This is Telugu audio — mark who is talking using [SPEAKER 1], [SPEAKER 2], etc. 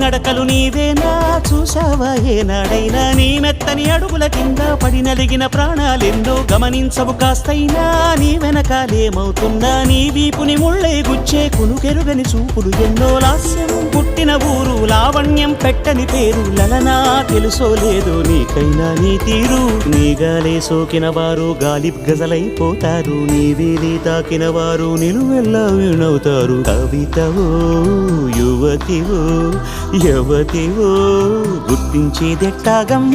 [SPEAKER 1] నడకలు నీవేనా చూసావా ఏనాడైనా నీ మెత్తని అడుగుల కింద పడి నలిగిన ప్రాణాలెన్నో గమనించవు కాస్తైనా నీ వెనకాలేమవుతున్నా నీ వీపుని ముళ్ళే గుచ్చే కునుకెరుగని చూపులు ఎన్నో లాస్యం పుట్టిన ఊరు లావణ్యం పెట్టని పేరు లలనా తెలుసో లేదో నీకైనా నీ తీరు నీ గాలే సోకిన వారు గాలి గజలైపోతారు నీ వేలి తాకిన వారు నిలువెల్లా వినవుతారు కవితవో యువతివో యవతివో గుర్తించేదెట్టాగమ్మ